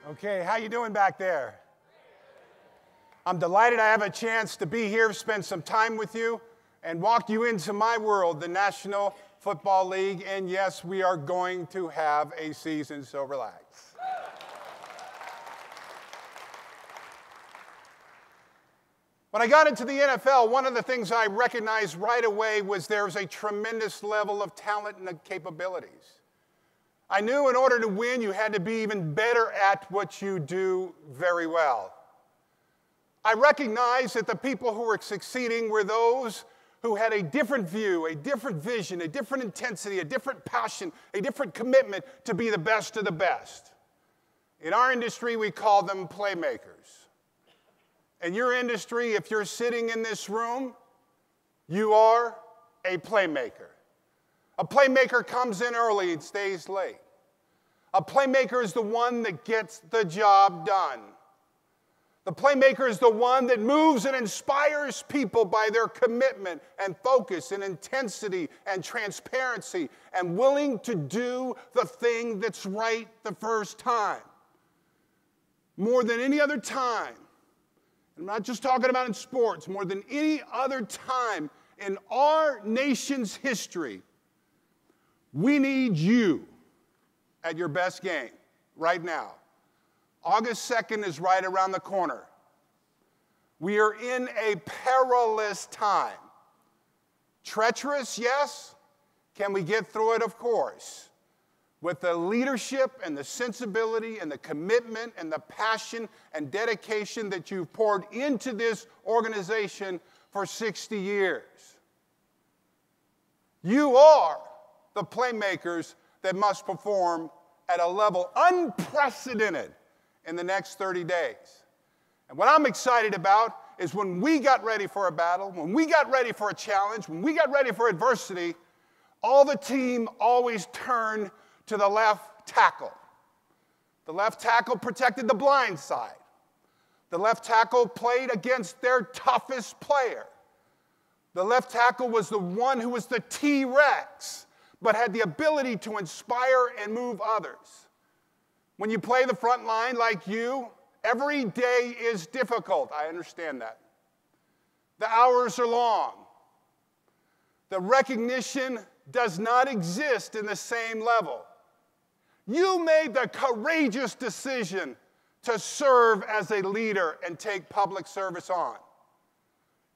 Okay, how you doing back there? I'm delighted I have a chance to be here, spend some time with you, and walk you into my world, the National Football League. And yes, we are going to have a season, so relax. When I got into the NFL, one of the things I recognized right away was there was a tremendous level of talent and capabilities. I knew in order to win, you had to be even better at what you do very well. I recognized that the people who were succeeding were those who had a different view, a different vision, a different intensity, a different passion, a different commitment to be the best of the best. In our industry, we call them playmakers. In your industry, if you're sitting in this room, you are a playmaker. A playmaker comes in early and stays late. A playmaker is the one that gets the job done. The playmaker is the one that moves and inspires people by their commitment and focus and intensity and transparency and willing to do the thing that's right the first time. More than any other time, I'm not just talking about in sports, more than any other time in our nation's history, we need you at your best game right now. August 2nd is right around the corner. We are in a perilous time. Treacherous, yes. Can we get through it? Of course. With the leadership and the sensibility and the commitment and the passion and dedication that you've poured into this organization for 60 years. You are the playmakers that must perform at a level unprecedented in the next 30 days. And what I'm excited about is when we got ready for a battle, when we got ready for a challenge, when we got ready for adversity, all the team always turned to the left tackle. The left tackle protected the blind side. The left tackle played against their toughest player. The left tackle was the one who was the T-Rex, but had the ability to inspire and move others. When you play the front line like you, every day is difficult. I understand that. The hours are long. The recognition does not exist in the same level. You made the courageous decision to serve as a leader and take public service on.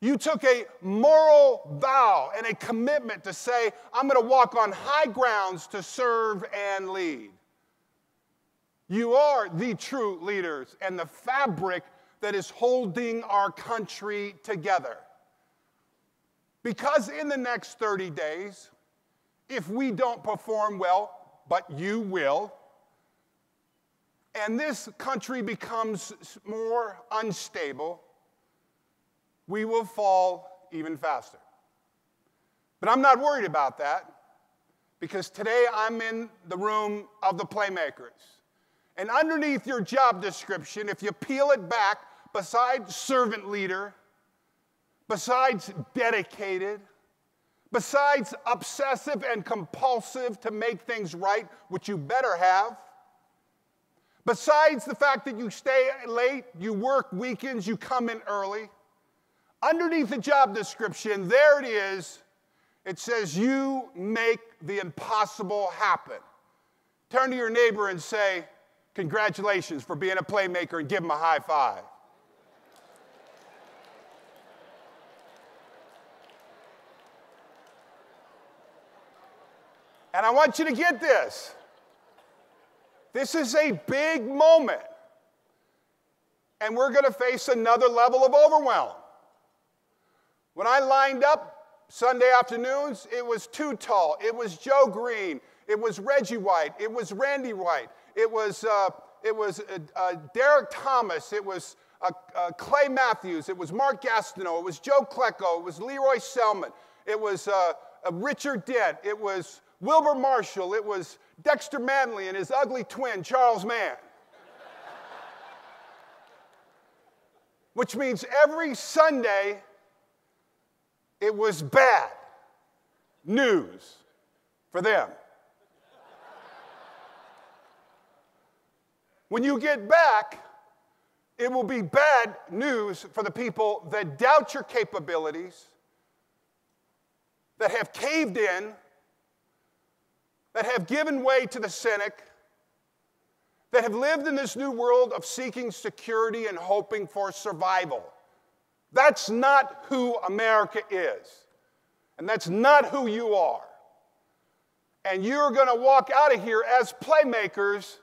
You took a moral vow and a commitment to say, I'm going to walk on high grounds to serve and lead. You are the true leaders and the fabric that is holding our country together. Because in the next 30 days, if we don't perform well, but you will, and this country becomes more unstable, we will fall even faster. But I'm not worried about that because today I'm in the room of the playmakers. And underneath your job description, if you peel it back, besides servant leader, besides dedicated, besides obsessive and compulsive to make things right, which you better have, besides the fact that you stay late, you work weekends, you come in early, underneath the job description, there it is. It says, you make the impossible happen. Turn to your neighbor and say, congratulations for being a playmaker, and give him a high five. And I want you to get this. This is a big moment. And we're going to face another level of overwhelm. When I lined up Sunday afternoons, it was Too Tall, it was Joe Green, it was Reggie White, it was Randy White, it was Derek Thomas, it was Clay Matthews, it was Mark Gastineau, it was Joe Klecko, it was Leroy Selman, it was Richard Dent, it was Wilbur Marshall, it was Dexter Manley and his ugly twin, Charles Mann. Which means every Sunday, it was bad news for them. When you get back, it will be bad news for the people that doubt your capabilities, that have caved in, that have given way to the cynic, that have lived in this new world of seeking security and hoping for survival. That's not who America is. And that's not who you are. And you're going to walk out of here as playmakers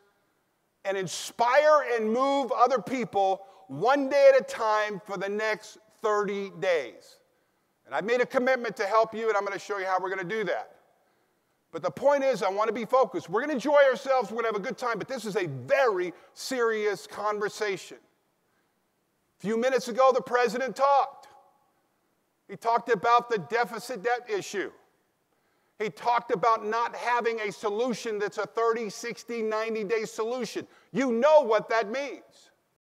and inspire and move other people one day at a time for the next 30 days. And I've made a commitment to help you, and I'm going to show you how we're going to do that. But the point is, I want to be focused. We're going to enjoy ourselves. We're going to have a good time, but this is a very serious conversation. A few minutes ago, the president talked. He talked about the deficit debt issue. He talked about not having a solution that's a 30, 60, 90-day solution. You know what that means.